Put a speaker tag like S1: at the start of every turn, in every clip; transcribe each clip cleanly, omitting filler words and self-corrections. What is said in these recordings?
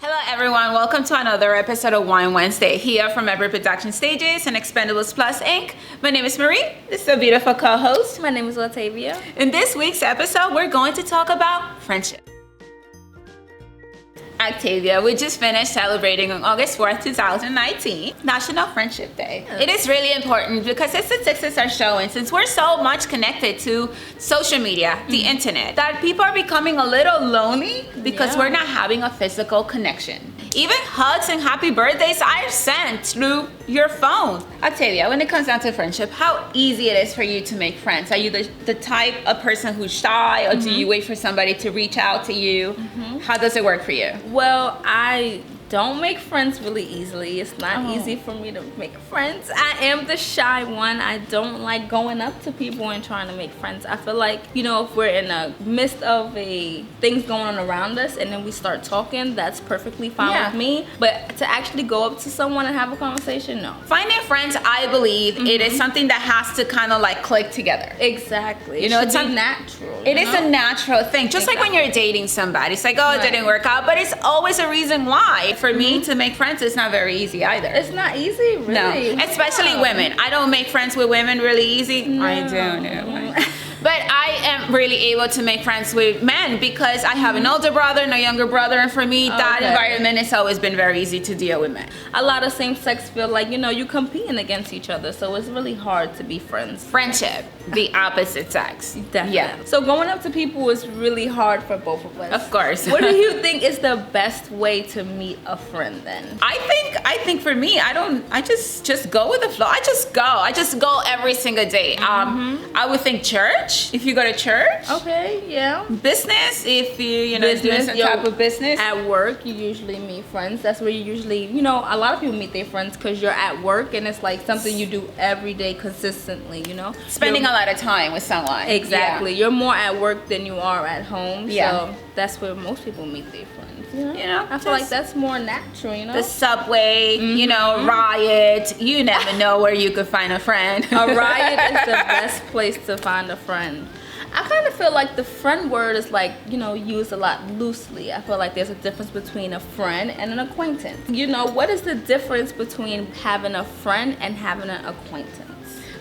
S1: Hello everyone, welcome to another episode of Wine Wednesday here from Every Production Stages and Expendables Plus Inc. My name is Marie, this is a beautiful co-host.
S2: My name is Latavia.
S1: In this week's episode, we're going to talk about friendship. Octavia, we just finished celebrating on August 4th, 2019, National Friendship Day. It is really important because the statistics are showing, since we're so much connected to social media, the internet, that people are becoming a little lonely because we're not having a physical connection. Even hugs and happy birthdays are sent through your phone. Octavia, when it comes down to friendship, how easy it is for you to make friends? Are you the type of person who's shy, or do you wait for somebody to reach out to you? How does it work for you?
S2: Well, I don't make friends really easily. It's not easy for me to make friends. I am the shy one. I don't like going up to people and trying to make friends. I feel like, if we're in the midst of things going on around us and then we start talking, that's perfectly fine with me. But to actually go up to someone and have a conversation, no.
S1: Finding friends, I believe, it is something that has to kind of like click together.
S2: Exactly.
S1: It's
S2: natural.
S1: It is a natural thing. Just like when you're dating somebody, it's like, it didn't work out, but it's always a reason why. For me to make friends, it's not very easy either.
S2: It's not easy, really.
S1: No, especially women. I don't make friends with women really easy.
S2: No.
S1: I don't know. But I am really able to make friends with men because I have an older brother and a younger brother, and for me, that environment has always been very easy to deal with men.
S2: A lot of same-sex feel like, you competing against each other, so it's really hard to be friends.
S1: Friendship, the opposite sex.
S2: Definitely. Yeah. So going up to people is really hard for both of us.
S1: Of course.
S2: What do you think is the best way to meet a friend then?
S1: I think for me, I just go with the flow. I just go every single day. I would think church. If you go to church.
S2: Okay, yeah.
S1: Business, if you doing some type of business.
S2: At work, you usually meet friends. That's where you usually, a lot of people meet their friends because you're at work and it's like something you do every day consistently,
S1: Spending a lot of time with someone.
S2: Exactly.
S1: Yeah.
S2: You're more at work than you are at home.
S1: Yeah.
S2: So that's where most people meet their friends.
S1: I
S2: feel like that's more natural,
S1: The subway, Riot. You never know where you could find a friend.
S2: A Riot is the best place to find a friend. I kind of feel like the friend word is like, used a lot loosely. I feel like there's a difference between a friend and an acquaintance. What is the difference between having a friend and having an acquaintance?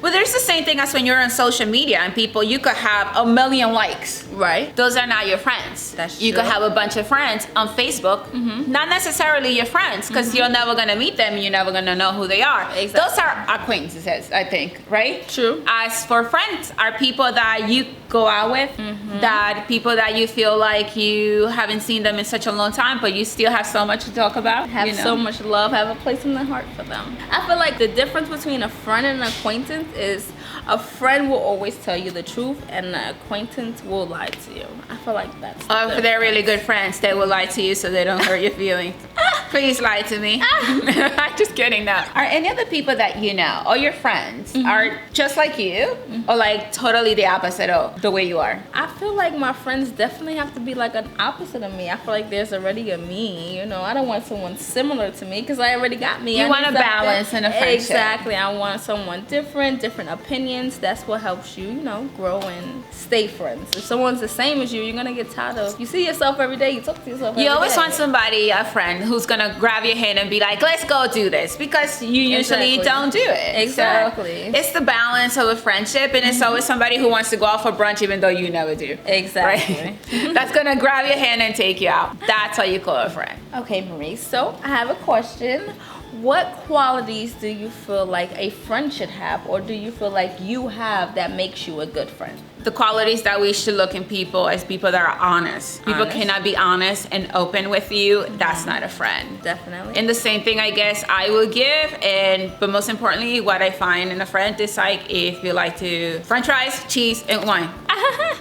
S1: Well, there's the same thing as when you're on social media and you could have 1 million likes.
S2: Right.
S1: Those are not your friends.
S2: That's
S1: You
S2: true.
S1: could have a bunch of friends on Facebook, not necessarily your friends, because you're never going to meet them, you're never going to know who they are.
S2: Exactly.
S1: Those are acquaintances, I think, right?
S2: True.
S1: As for friends, are people that you go out with, that people that you feel like you haven't seen them in such a long time, but you still have so much to talk about.
S2: Have so much love, have a place in the heart for them. I feel like the difference between a friend and an acquaintance is a friend will always tell you the truth and an acquaintance will lie to you. I feel like that's
S1: Or if they're really good friends, they will lie to you so they don't hurt your feelings. Please lie to me. I'm just kidding now. Are any of the people that you know or your friends are just like you, or like totally the opposite of the way you are?
S2: I feel like my friends definitely have to be like an opposite of me. I feel like there's already a me, I don't want someone similar to me because I already got me.
S1: You want a balance in a friendship.
S2: Exactly. I want someone different opinions. That's what helps you, grow and stay friends. If someone's the same as you, you're gonna get tired of. You see yourself every day. You talk to yourself every day.
S1: You always want somebody, a friend, who's gonna grab your hand and be like, let's go do this, because you usually don't do it.
S2: Exactly.
S1: So it's the balance of a friendship, and it's always somebody who wants to go out for brunch even though you never do.
S2: Exactly.
S1: Right? That's gonna grab your hand and take you out. That's how you call a friend.
S2: Okay, Marie. So I have a question. What qualities do you feel like a friend should have, or do you feel like you have that makes you a good friend?
S1: The qualities that we should look in people as people that are honest. People cannot be honest and open with you. That's not a friend.
S2: Definitely.
S1: And the same thing I guess I will give, but most importantly, what I find in a friend is like, if you like to french fries, cheese, and wine,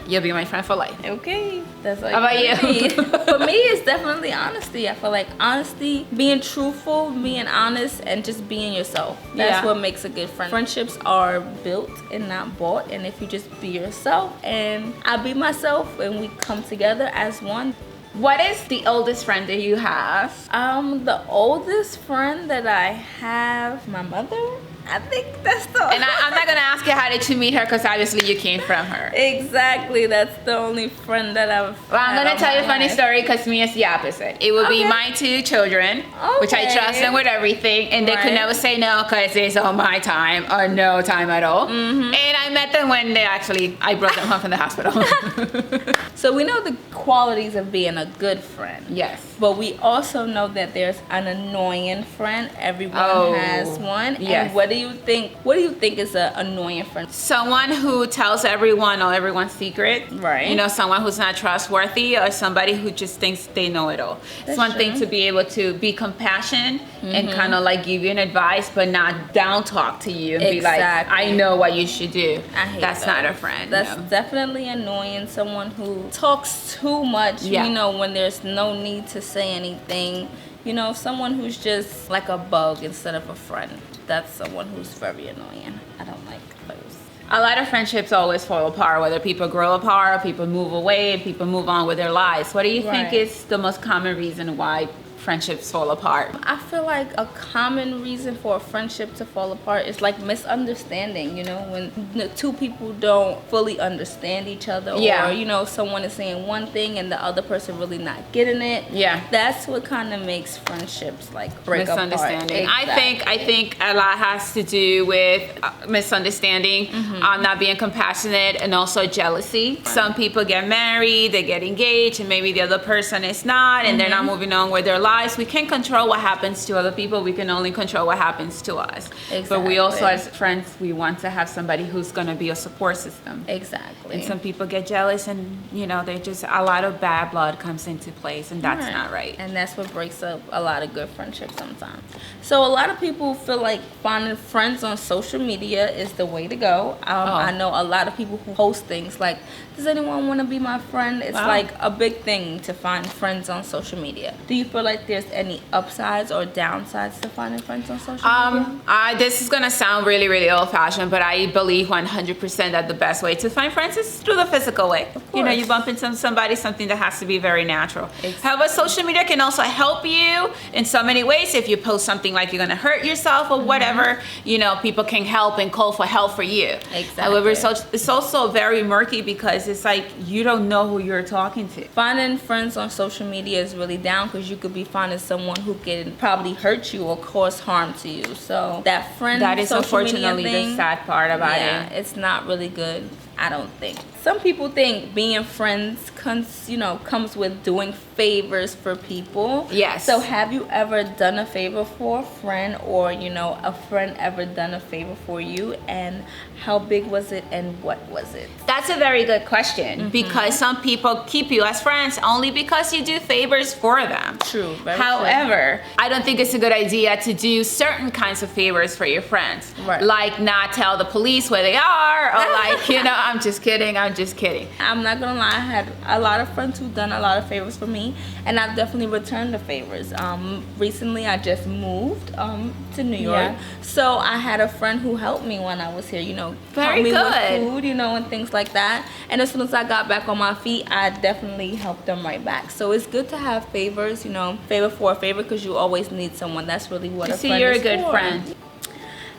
S1: you'll be my friend for life.
S2: Okay. That's like
S1: How about you?
S2: For me, it's definitely honesty. I feel like honesty, being truthful, being honest, and just being yourself. That's what makes a good friend. Friendships are built and not bought. And if you just be yourself and I be myself and we come together as one.
S1: What is the oldest friend that you have?
S2: The oldest friend that I have, my mother. I think that's the.
S1: And I'm not gonna ask you how did you meet her, because obviously you came from her.
S2: Exactly. That's the only friend that I've.
S1: Well, I'm gonna tell you a funny story, because me is the opposite. It would be my 2 children, which I trust them with everything, and they could never say no because it's on my time or no time at all. And I met them when I brought them home from the hospital.
S2: So we know the qualities of being a good friend.
S1: Yes.
S2: But we also know that there's an annoying friend. Everyone has one.
S1: Yes.
S2: And what do you think is an annoying friend?
S1: Someone who tells everyone or everyone's secret.
S2: Right.
S1: You know, someone who's not trustworthy, or somebody who just thinks they know it all. It's one thing to be able to be compassionate and kind of like give you an advice, but not down talk to you and be like, I know what you should do.
S2: I hate
S1: That's not a friend.
S2: That's definitely annoying. Someone who talks too much, you know, when there's no need to say anything. You know, someone who's just like a bug instead of a friend. That's someone who's very annoying. I don't like those.
S1: A lot of friendships always fall apart, whether people grow apart, people move away, people move on with their lives. What do you think is the most common reason why friendships fall apart?
S2: I feel like a common reason for a friendship to fall apart is like misunderstanding, you know, when the 2 people don't fully understand each other, or, you know, someone is saying one thing and the other person really not getting it.
S1: Yeah.
S2: That's what kind of makes friendships like break apart.
S1: Misunderstanding. I think a lot has to do with misunderstanding, not being compassionate, and also jealousy. Some people get married, they get engaged, and maybe the other person is not, and they're not moving on with their lives. We can't control what happens to other people. We can only control what happens to us. Exactly. But we also, as friends, we want to have somebody who's going to be a support system.
S2: Exactly.
S1: And some people get jealous, and you know, they just, a lot of bad blood comes into place, and that's not right.
S2: And that's what breaks up a lot of good friendships sometimes. So a lot of people feel like finding friends on social media is the way to go. I know a lot of people who post things like, does anyone want to be my friend? It's like a big thing to find friends on social media. Do you feel like there's any upsides or downsides to finding friends on social media?
S1: This is gonna sound really, really old-fashioned, but I believe 100% that the best way to find friends is through the physical way. You know, you bump into somebody, something that has to be very natural. Exactly. However, social media can also help you in so many ways. If you post something like you're gonna hurt yourself or whatever, you know, people can help and call for help for you.
S2: Exactly.
S1: However, it's also very murky, because it's like you don't know who you're talking to.
S2: Finding friends on social media is really down, because you could be finding someone who can probably hurt you or cause harm to you. So that friend,
S1: that is
S2: social
S1: unfortunately
S2: media thing,
S1: the sad part about it.
S2: It's not really good, I don't think. Some people think being friends comes with doing favors for people.
S1: Yes.
S2: So have you ever done a favor for a friend, or you know, a friend ever done a favor for you, and how big was it and what was it?
S1: That's a very good question, because some people keep you as friends only because you do favors for them.
S2: True. Very
S1: However, I don't think it's a good idea to do certain kinds of favors for your friends.
S2: Right.
S1: Like not tell the police where they are, or like, you know, I'm just kidding.
S2: I'm not gonna lie, I had a lot of friends who've done a lot of favors for me, and I've definitely returned the favors. Recently I just moved to New York, so I had a friend who helped me when I was here, you know, helped me with food, you know, and things like that. And as soon as I got back on my feet, I definitely helped them right back. So it's good to have favors, you know, favor for a favor, because you always need someone. That's really what a friend is for.
S1: See, you're a good friend.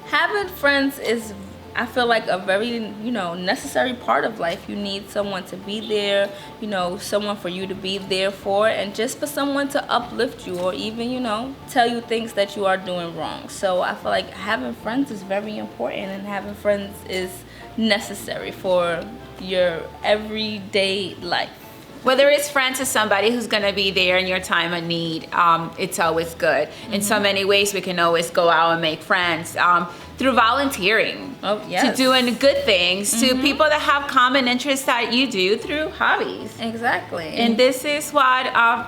S2: Having friends is, I feel like, a very, you know, necessary part of life. You need someone to be there, you know, someone for you to be there for, and just for someone to uplift you, or even, you know, tell you things that you are doing wrong. So I feel like having friends is very important, and having friends is necessary for your everyday life.
S1: Whether it's friends or somebody who's going to be there in your time of need, it's always good. In so many ways, we can always go out and make friends. Through volunteering, to doing good things, to people that have common interests that you do, through hobbies.
S2: Exactly.
S1: And this is what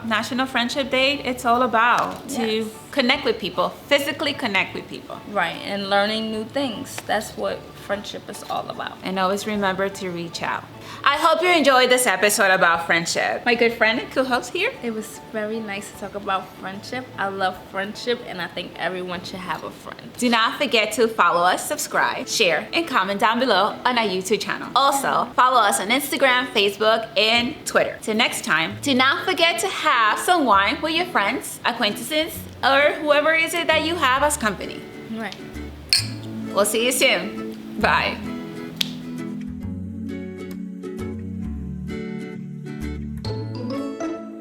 S1: National Friendship Day, it's all about, to connect with people, physically connect with people.
S2: Right, and learning new things. That's what friendship is all about.
S1: And always remember to reach out. I hope you enjoyed this episode about friendship. My good friend and co-host here.
S2: It was very nice to talk about friendship. I love friendship, and I think everyone should have a friend.
S1: Do not forget to follow us, subscribe, share, and comment down below on our YouTube channel. Also, follow us on Instagram, Facebook, and Twitter. Till next time, do not forget to have some wine with your friends, acquaintances, or whoever is it that you have as company.
S2: Right.
S1: We'll see you soon. Bye.